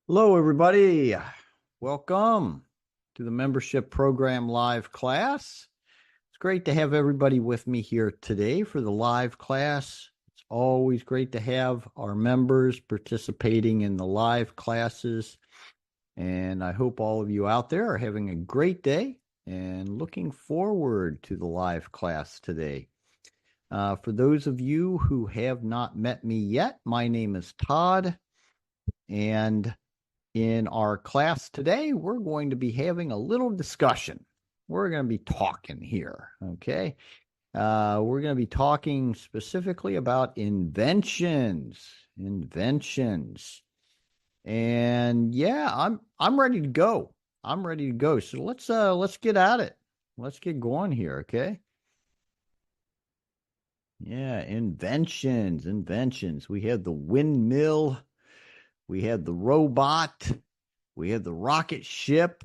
Hello, everybody. Welcome to the membership program live class. It's great to have everybody with me here today for the live class. It's always great to have our members participating in the live classes. And I hope all of you out there are having a great day and looking forward to the live class today. For those of you who have not met me yet, my name is Todd, and in our class today, we're going to be having a little discussion. We're going to be talking here, okay? We're going to be talking specifically about inventions. And yeah, I'm ready to go. I'm ready to go. So let's get at it. Let's get going here, okay? Yeah, inventions. We had the windmill, we had the robot, we had the rocket ship,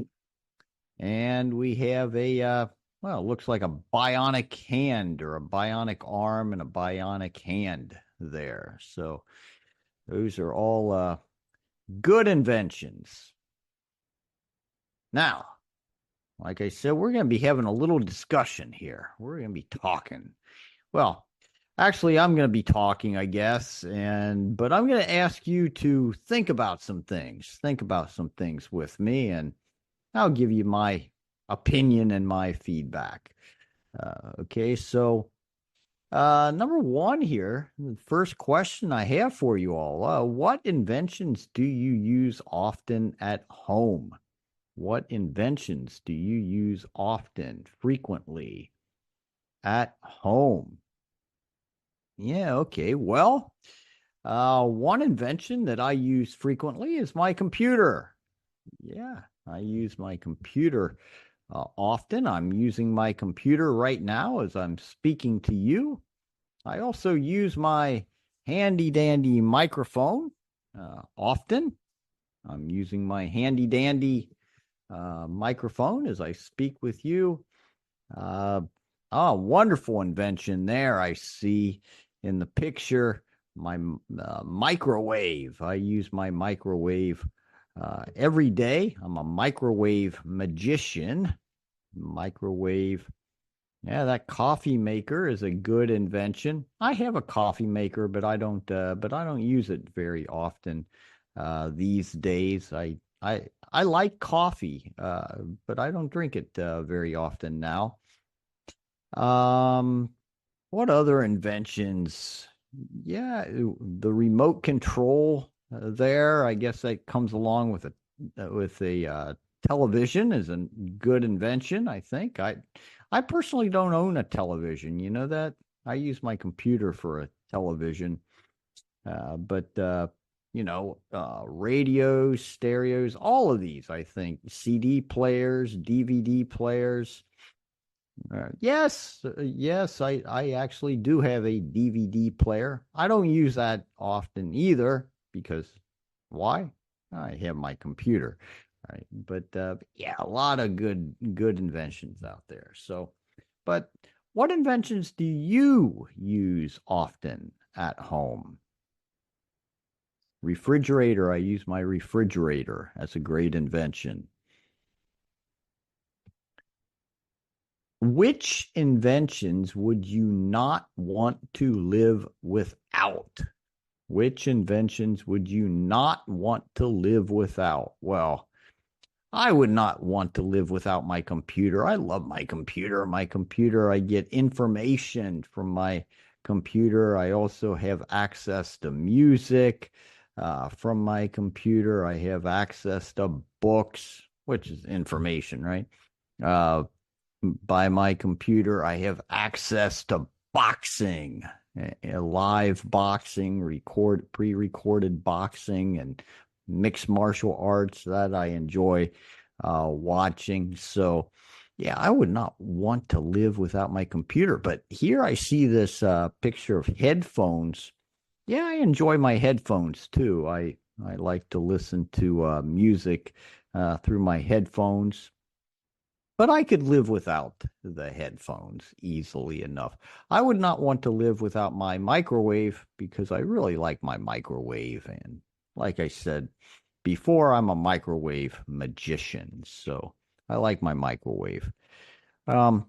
and we have well, it looks like a bionic hand or a bionic arm and a bionic hand there. So those are all good inventions. Now, like I said, we're going to be having a little discussion here. We're going to be talking. Well, actually, I'm going to be talking, I guess, but I'm going to ask you to think about some things. Think about some things with me, and I'll give you my opinion and my feedback. Okay, so number one here, the first question I have for you all, what inventions do you use often at home? What inventions do you use often, frequently at home? Yeah, okay. Well, one invention that I use frequently is my computer. Yeah, I use my computer often. I'm using my computer right now as I'm speaking to you. I also use my handy dandy microphone often. I'm using my handy dandy microphone as I speak with you. Wonderful invention there. I see in the picture my microwave. I use my microwave every day. I'm a microwave magician. Microwave. Yeah, that coffee maker is a good invention. I have a coffee maker, but I don't use it very often these days. I like coffee, but I don't drink it very often now. What other inventions? Yeah, the remote control there. I guess that comes along with a television is a good invention. I think I personally don't own a television. You know that I use my computer for a television, but radios, stereos, all of these. I think CD players, DVD players. Yes, I actually do have a DVD player. I don't use that often either because why? I have my computer, right? But yeah, a lot of good inventions out there. So, but what inventions do you use often at home? Refrigerator. I use my refrigerator. That's a great invention. Which inventions would you not want to live without? Which inventions would you not want to live without? Well, I would not want to live without my computer. I love my computer. My computer, I get information from my computer. I also have access to music from my computer. I have access to books, which is information, right? By my computer, I have access to boxing, live boxing, pre-recorded boxing, and mixed martial arts that I enjoy watching. So, yeah, I would not want to live without my computer. But here I see this picture of headphones. Yeah, I enjoy my headphones too. I like to listen to music through my headphones. But I could live without the headphones easily enough. I would not want to live without my microwave because I really like my microwave. And like I said before I'm a microwave magician. So I like my microwave. Um,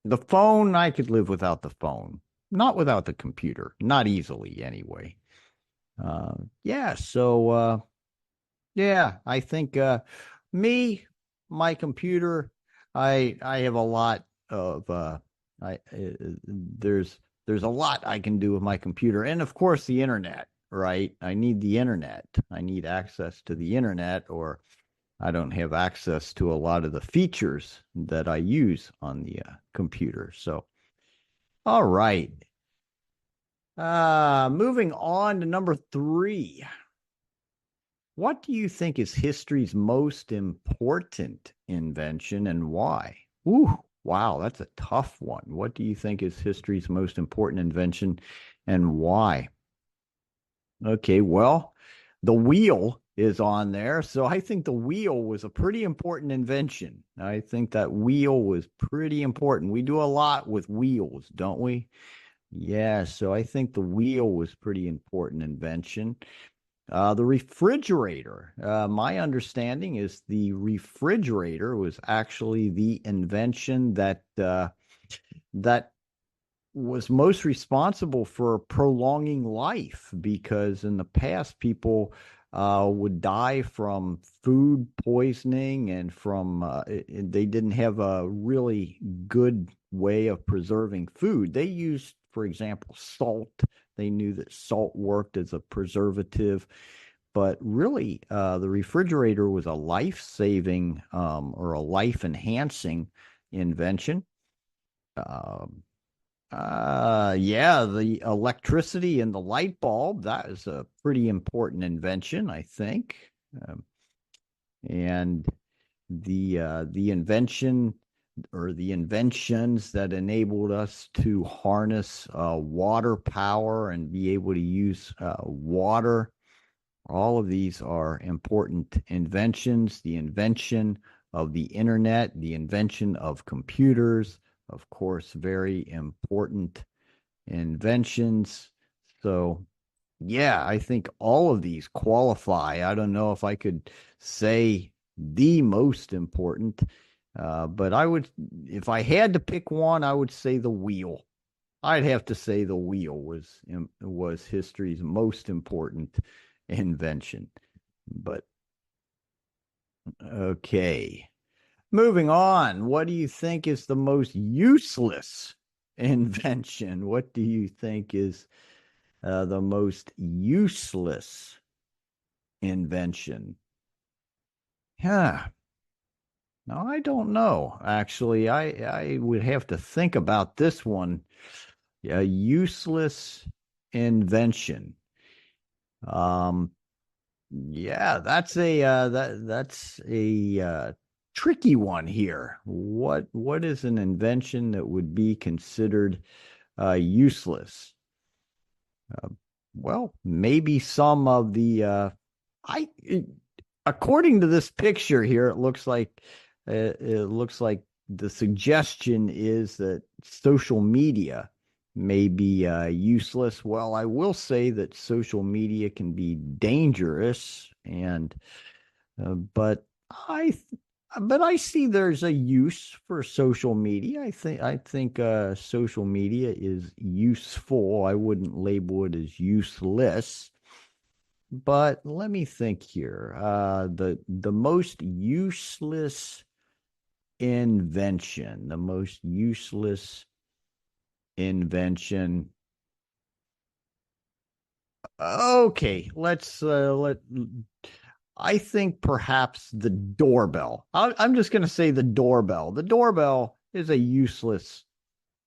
the phone, I could live without the phone, not without the computer, not easily anyway. Uh, yeah, so yeah, I think me, my computer, I have a lot of there's a lot I can do with my computer, and of course the internet, right? I need the internet. I need access to the internet, or I don't have access to a lot of the features that I use on the computer. So, all right. Moving on to number 3. What do you think is history's most important invention and why? Ooh, wow, that's a tough one. What do you think is history's most important invention and why? Okay, well, the wheel is on there. So I think the wheel was a pretty important invention. I think that wheel was pretty important. We do a lot with wheels, don't we? Yeah, so I think the wheel was pretty important invention. The refrigerator. My understanding is the refrigerator was actually the invention that was most responsible for prolonging life, because in the past people would die from food poisoning and from they didn't have a really good way of preserving food. They used, for example, salt. They knew that salt worked as a preservative, but really the refrigerator was a life-saving or a life-enhancing invention. Um, yeah, the electricity and the light bulb, that is a pretty important invention, I think. Um, and the invention or the inventions that enabled us to harness water power and be able to use water, all of these are important inventions. The invention of the internet, the invention of computers, of course, very important inventions. So, yeah, I think all of these qualify. I don't know if I could say the most important, but I would, if I had to pick one, I would say the wheel. I'd have to say the wheel was history's most important invention. But okay. Moving on, what do you think is the most useless invention? What do you think is the most useless invention? Yeah. No, I don't know. Actually, I would have to think about this one. A useless invention. Um, yeah, that's a tricky one here. What is an invention that would be considered useless? Uh, well, maybe some of the I according to this picture here, it looks like the suggestion is that social media may be useless. Well, I will say that social media can be dangerous, and but I see there's a use for social media. I think social media is useful. I wouldn't label it as useless. But let me think here. The most useless invention, the most useless invention. Okay, let. I think perhaps the doorbell. I'm just going to say the doorbell. The doorbell is a useless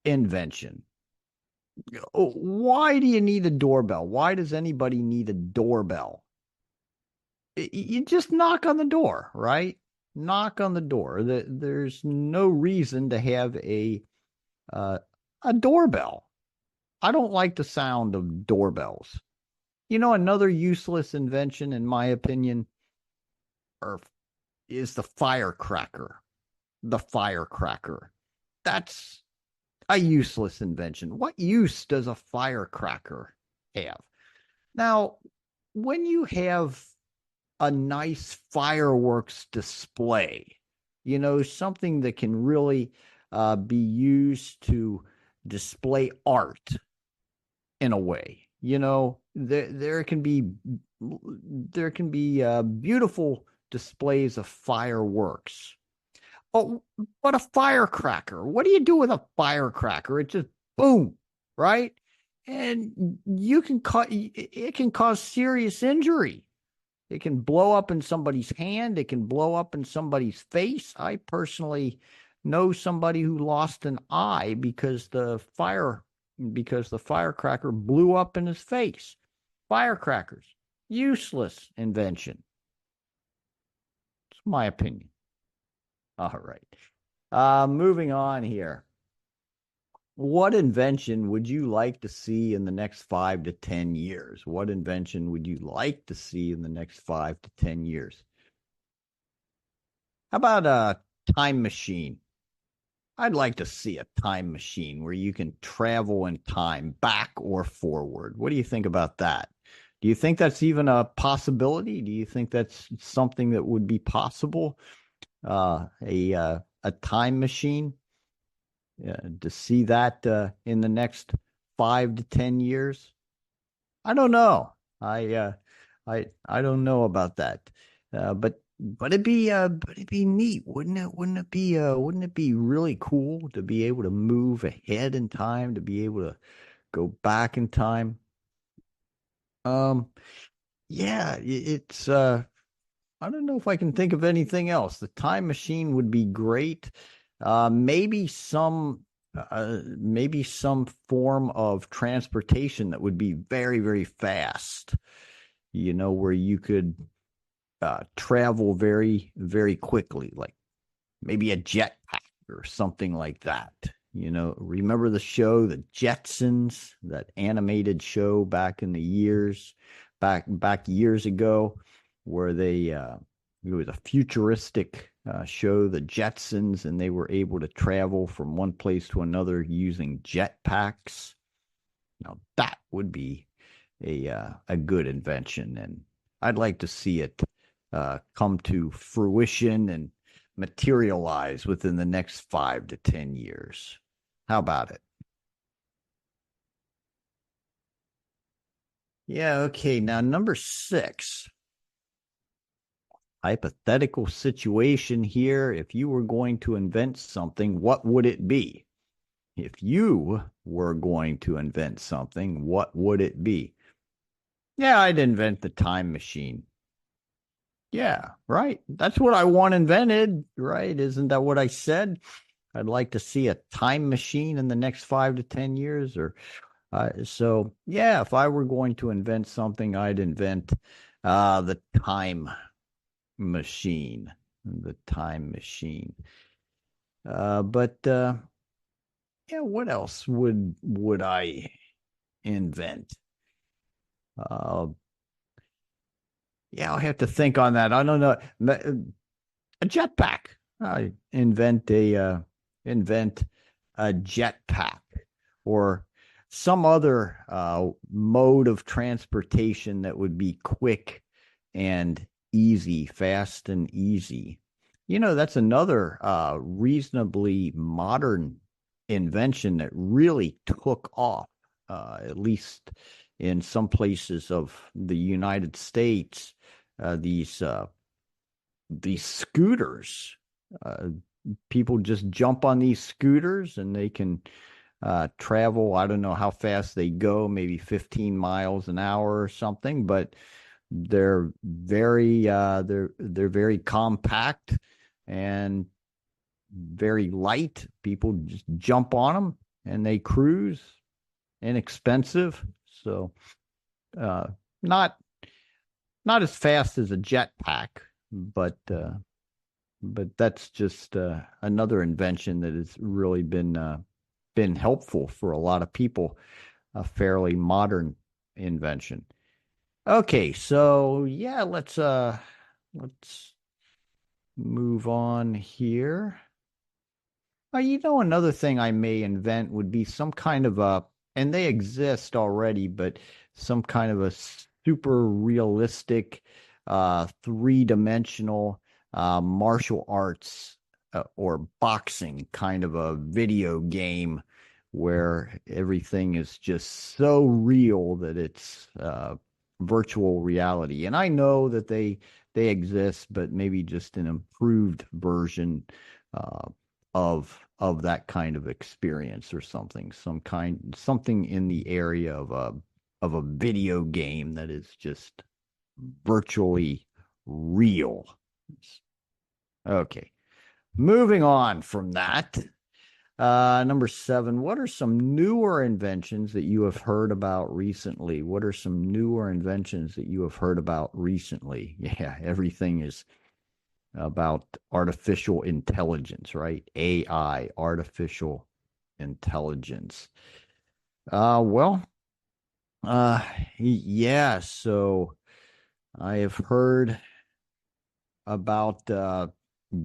invention. Why do you need a doorbell? Why does anybody need a doorbell? You just knock on the door, right? Knock on the door. There's no reason to have uh, a doorbell. I don't like the sound of doorbells. You know, another useless invention, in my opinion, or is the firecracker. The firecracker. That's a useless invention. What use does a firecracker have? Now, when you have a nice fireworks display, something that can really be used to display art in a way. There can be beautiful displays of fireworks. Oh, but a firecracker. What do you do with a firecracker? It just boom, right? And it can cause serious injury. It can blow up in somebody's hand. It can blow up in somebody's face. I personally know somebody who lost an eye because the firecracker blew up in his face. Firecrackers, useless invention. It's my opinion. All right. Moving on here. What invention would you like to see in the next 5 to 10 years? What invention would you like to see in the next 5 to 10 years? How about a time machine? I'd like to see a time machine where you can travel in time, back or forward. What do you think about that? Do you think that's even a possibility? Do you think that's something that would be possible? A time machine? To see that in the next 5 to 10 years? I don't know. I don't know about that. But it'd be neat, wouldn't it? Wouldn't it be really cool to be able to move ahead in time, to be able to go back in time? Um, yeah, it's I don't know if I can think of anything else. The time machine would be great. Maybe some form of transportation that would be very, very fast, where you could travel very, very quickly, like maybe a jetpack or something like that. Remember the show, The Jetsons, that animated show back in the back years ago, where it was a futuristic show, The Jetsons, and they were able to travel from one place to another using jetpacks. Now that would be a good invention, and I'd like to see it come to fruition and materialize within the next 5 to 10 years. How about it? Yeah, okay. Now, number 6, hypothetical situation here. If you were going to invent something, what would it be? If you were going to invent something, what would it be? Yeah, I'd invent the time machine. Yeah, right. That's what I want invented, right? Isn't that what I said? I'd like to see a time machine in the next 5 to 10 years, or so. Yeah, if I were going to invent something, I'd invent the time machine. The time machine. But yeah, what else would I invent? Uh, yeah, I'll have to think on that. I don't know. A jetpack. I invent a jetpack or some other mode of transportation that would be quick and easy, fast and easy. That's another reasonably modern invention that really took off, at least in some places of the United States. These scooters. People just jump on these scooters and they can travel. I don't know how fast they go, maybe 15 miles an hour or something, but they're very compact and very light. People just jump on them and they cruise. Inexpensive, so not as fast as a jetpack, but that's just another invention that has really been helpful for a lot of people. A fairly modern invention. Okay, so yeah, let's move on here. Another thing I may invent would be some kind of and they exist already, but some kind of a super realistic three-dimensional martial arts or boxing kind of a video game where everything is just so real that it's virtual reality. And I know that they exist, but maybe just an improved version uh, of that kind of experience or something, something in the area of a video game that is just virtually real. Okay. Moving on from that, number 7, what are some newer inventions that you have heard about recently? What are some newer inventions that you have heard about recently? Yeah, everything is about artificial intelligence, right? AI, artificial intelligence. Well, uh, yeah, so I have heard about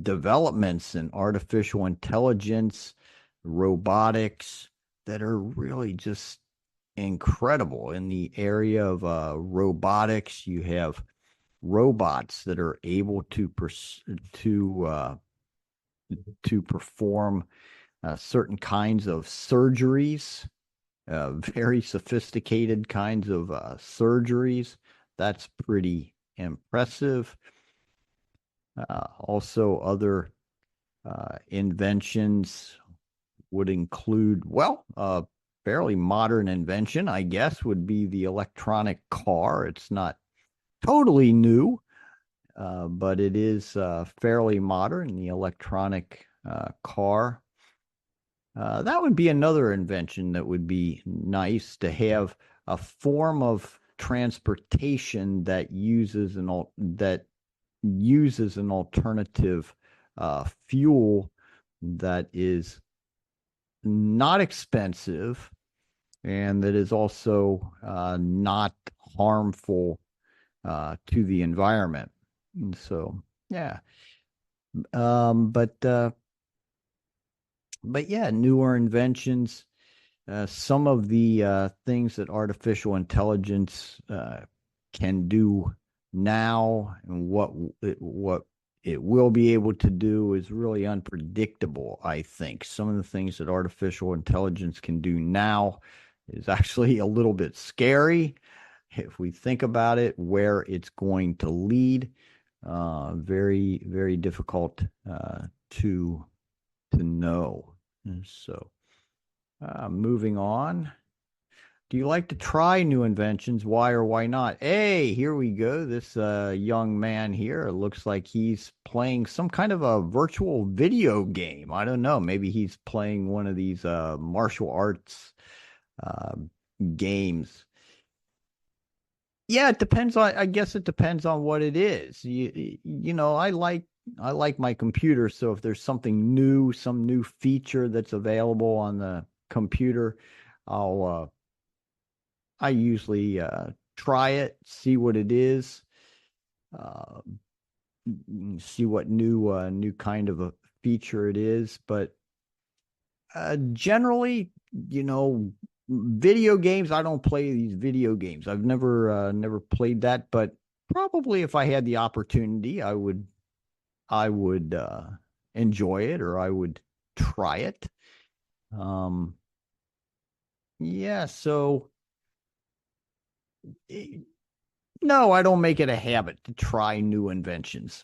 developments in artificial intelligence, robotics that are really just incredible. In the area of robotics, you have robots that are able to perform certain kinds of surgeries, very sophisticated kinds of surgeries. That's pretty impressive. Also, other inventions would include, well, a fairly modern invention, I guess, would be the electronic car. It's not totally new, but it is fairly modern, the electronic car. That would be another invention that would be nice to have a form of transportation that uses an alternative fuel that is not expensive and that is also not harmful to the environment. And so, yeah. But yeah, newer inventions. Some of the things that artificial intelligence can do now and what it will be able to do is really unpredictable, I think. Some of the things that artificial intelligence can do now is actually a little bit scary if we think about it, where it's going to lead. Very, very difficult to know. And so, moving on. Do you like to try new inventions? Why or why not? Hey, here we go. This young man here looks like he's playing some kind of a virtual video game. I don't know. Maybe he's playing one of these martial arts uh, games. Yeah, it depends on, I guess it depends on what it is. You know, I like my computer, so if there's something new, some new feature that's available on the computer, I'll I usually try it, see what it is, uh, see what new kind of a feature it is. But generally, you know, video games, I don't play these video games. I've never played that, but probably if I had the opportunity, I would enjoy it or I would try it. Um, yeah, so eh, no, I don't make it a habit to try new inventions.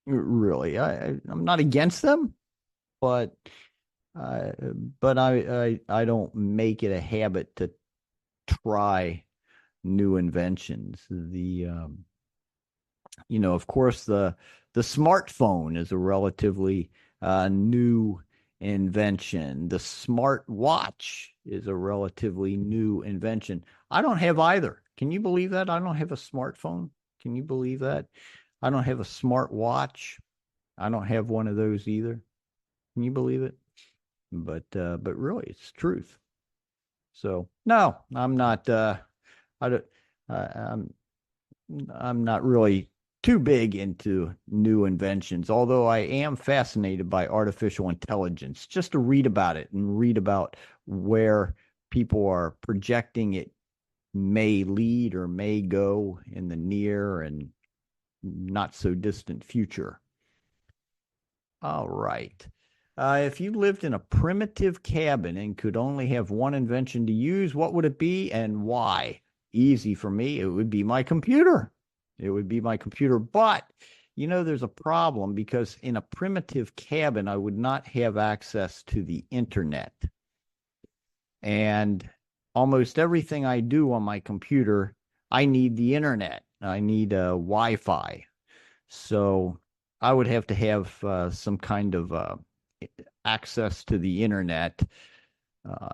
Really, I'm not against them, but uh, I don't make it a habit to try new inventions. Of course, the smartphone is a relatively new invention. The smart watch is a relatively new invention. I don't have either. Can you believe that? I don't have a smartphone. Can you believe that? I don't have a smart watch. I don't have one of those either. Can you believe it? But really, it's truth. So no, I'm not. I don't. I'm I'm not really too big into new inventions, although I am fascinated by artificial intelligence, just to read about it and read about where people are projecting it may lead or may go in the near and not so distant future. All right. If you lived in a primitive cabin and could only have one invention to use, what would it be and why? Easy for me. It would be my computer. It would be my computer. But, there's a problem because in a primitive cabin, I would not have access to the internet. And almost everything I do on my computer, I need the internet. I need Wi-Fi. So I would have to have some kind of access to the internet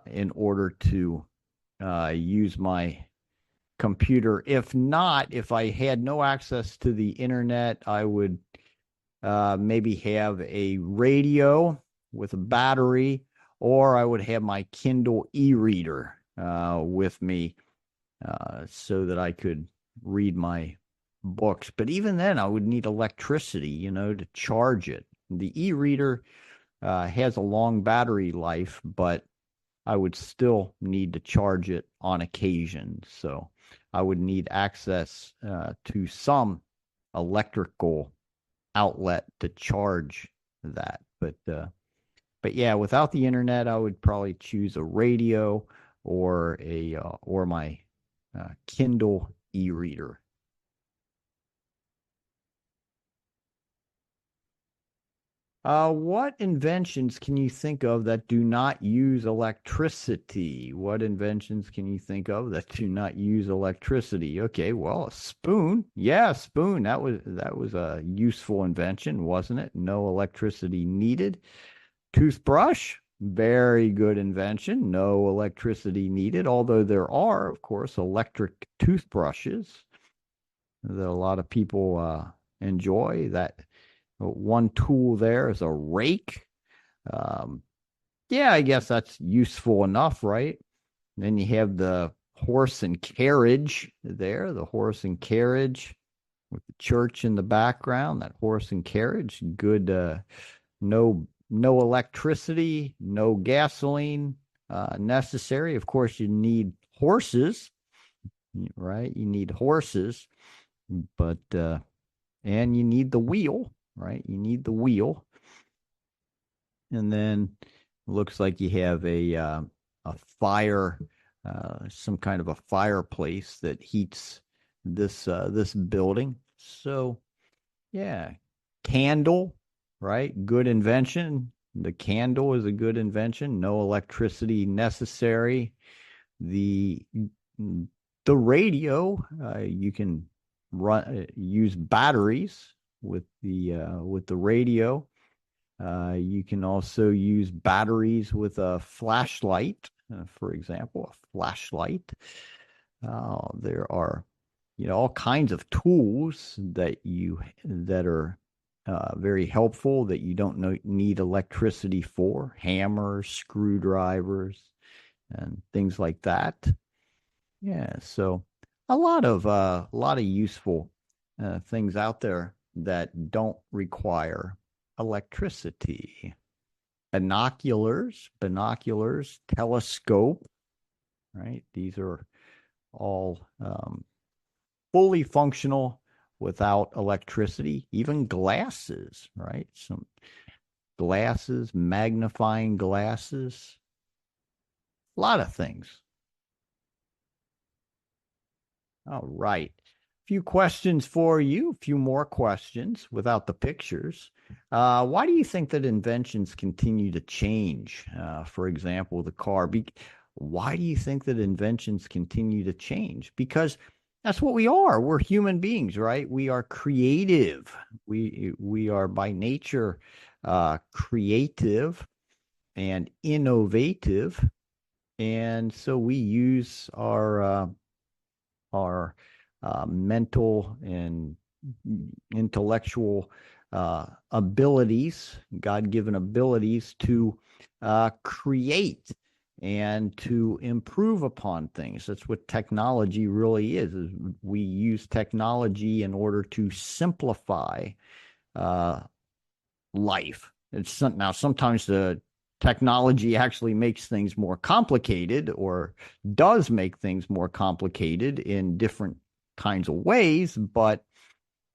in order to use my computer. If not, if I had no access to the internet, I would maybe have a radio with a battery, or I would have my Kindle e-reader with me so that I could read my books. But even then, I would need electricity, to charge it. The e-reader has a long battery life, but I would still need to charge it on occasion. So I would need access to some electrical outlet to charge that. But yeah, without the internet, I would probably choose a radio or my Kindle e-reader. What inventions can you think of that do not use electricity? What inventions can you think of that do not use electricity? Okay, well, a spoon. Yeah, a spoon. That was a useful invention, wasn't it? No electricity needed. Toothbrush. Very good invention. No electricity needed, although there are, of course, electric toothbrushes that a lot of people enjoy. That one tool there is a rake. Yeah, I guess that's useful enough, right? And then you have the horse and carriage there, the horse and carriage with the church in the background, that horse and carriage. Good, no electricity, no gasoline necessary. Of course, you need horses, right? You need horses, but and you need the wheel, right? You need the wheel. And then looks like you have a fire, some kind of a fireplace that heats this building. So yeah, candle, right? Good invention. The candle is a good invention. No electricity necessary. The radio, you can use batteries with the radio. You can also use batteries with a flashlight, for example, a flashlight. There are, all kinds of tools that are very helpful that you don't need electricity for. Hammers, screwdrivers, and things like that. Yeah, so a lot of useful things out there that don't require electricity. Binoculars, telescope, right? These are all fully functional without electricity. Even glasses, right? Some glasses, magnifying glasses, a lot of things. All right. A few questions for you, a few more questions without the pictures. Why do you think that inventions continue to change? For example, the car. Why do you think that inventions continue to change? Because that's what we are. We're human beings, right? We are creative. We are by nature creative and innovative, and so we use our mental and intellectual abilities, God-given abilities to create and to improve upon things. That's what technology really is we use technology in order to simplify life. Now, sometimes the technology actually makes things more complicated or does make things more complicated in different kinds of ways, but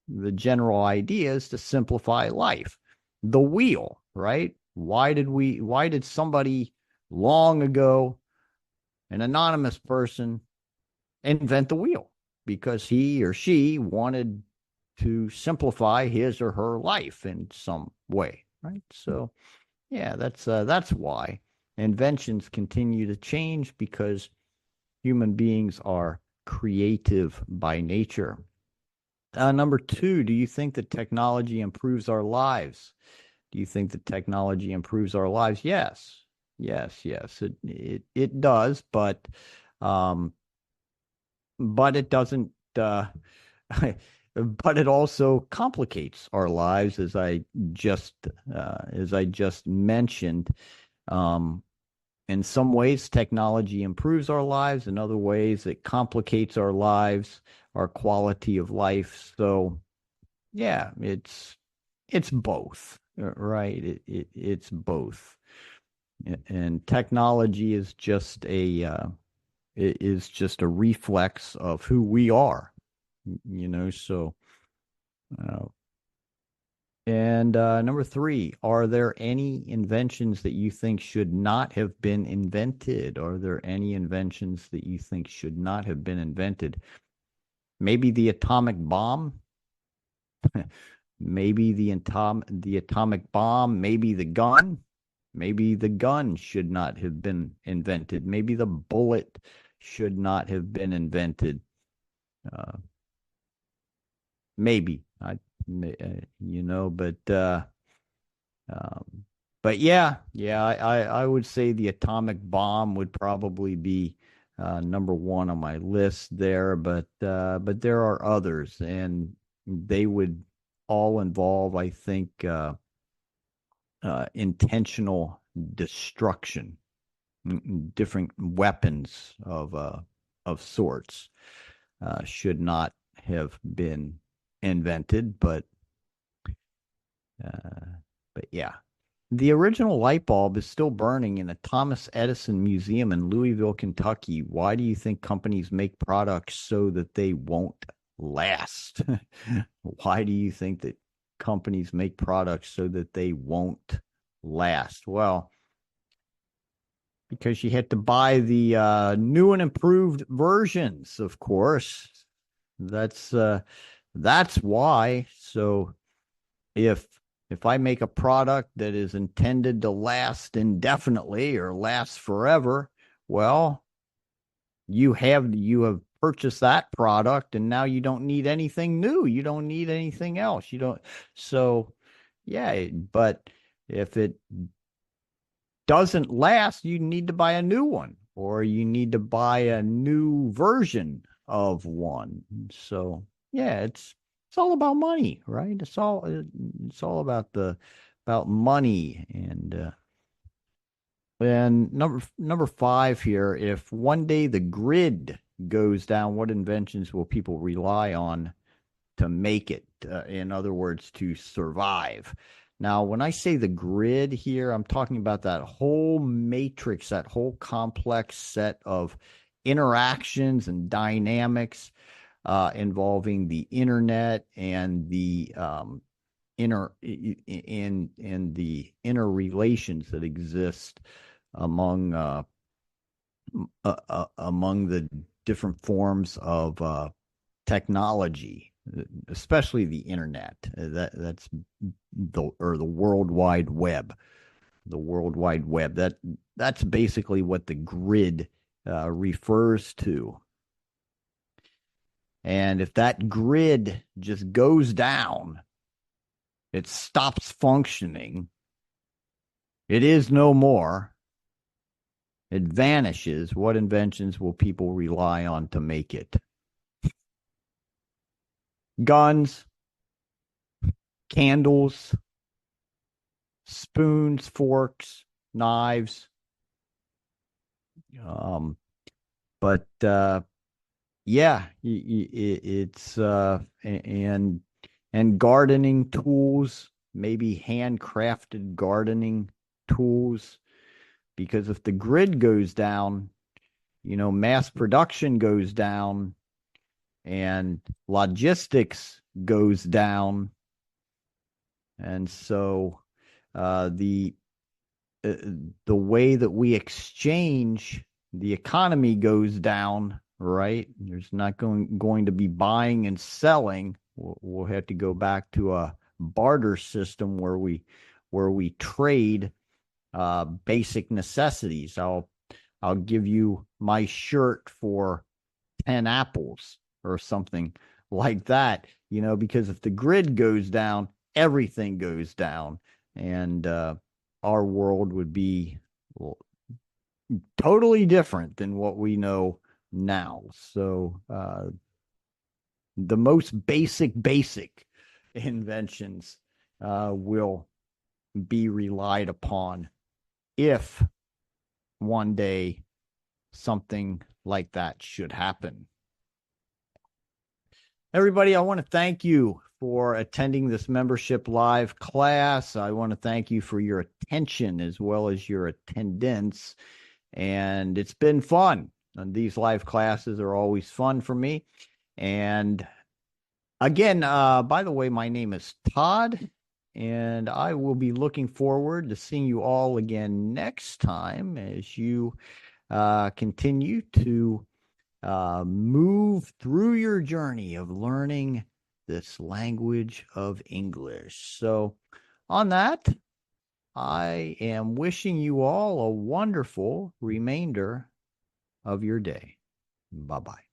the general idea is to simplify life. The wheel, right? Why did somebody long ago, an anonymous person, invent the wheel? Because he or she wanted to simplify his or her life in some way, right? So, yeah, that's why inventions continue to change, because human beings are creative by nature. Number two, do you think that technology improves our lives? Do you think that technology improves our lives? Yes, yes. It does, um, but it doesn't. But it also complicates our lives, just as I just mentioned. Um, in some ways, technology improves our lives. In other ways, it complicates our lives, our quality of life. So, yeah, it's both, right? It's both, and technology is just a reflex of who we are, So, uh, and number three, are there any inventions that you think should not have been invented? Are there any inventions that you think should not have been invented? Maybe the atomic bomb, maybe the atomic bomb, maybe the gun. Maybe the gun should not have been invented. Maybe the bullet should not have been invented. Uh, maybe I, you know, um, but yeah, I would say the atomic bomb would probably be number one on my list there. But there are others, and they would all involve, I think, intentional destruction, different weapons of sorts should not have been invented, uh, but yeah. The original light bulb is still burning in a Thomas Edison museum in Louisville, Kentucky. Why do you think companies make products so that they won't last? Why do you think that companies make products so that they won't last? Well, because you had to buy the new and improved versions, of course. That's uh, that's why. So if if I make a product that is intended to last indefinitely or last forever, well, you have purchased that product, and now you don't need anything new. You don't need anything else. You don't. So yeah, but if it doesn't last, you need to buy a new one, or you need to buy a new version of one. So yeah, it's all about money, right? It's all about money. And number five here, if one day the grid goes down, what inventions will people rely on to make it? In other words, to survive. Now, when I say the grid here, I'm talking about that whole matrix, that whole complex set of interactions and dynamics involving the internet and the the interrelations that exist among among the different forms of technology, especially the internet. That's the World Wide Web. The World Wide Web. That's basically what the grid refers to. And if that grid just goes down, it stops functioning. It is no more. It vanishes. What inventions will people rely on to make it? Guns, candles, spoons, forks, knives. Um, but yeah, it's and gardening tools, maybe handcrafted gardening tools, because if the grid goes down, mass production goes down, and logistics goes down. And so the way that we exchange, the economy goes down, right? There's not going to be buying and selling. We'll have to go back to a barter system where we trade basic necessities. I'll give you my shirt for 10 apples or something like that, because if the grid goes down, everything goes down. And our world would be totally different than what we know now. So the most basic inventions will be relied upon if one day something like that should happen. Everybody, I want to thank you for attending this membership live class. I want to thank you for your attention as well as your attendance. And it's been fun. And these live classes are always fun for me. And again, by the way, my name is Todd, and I will be looking forward to seeing you all again next time as you continue to move through your journey of learning this language of English. So, on that, I am wishing you all a wonderful remainder of your day. Bye-bye.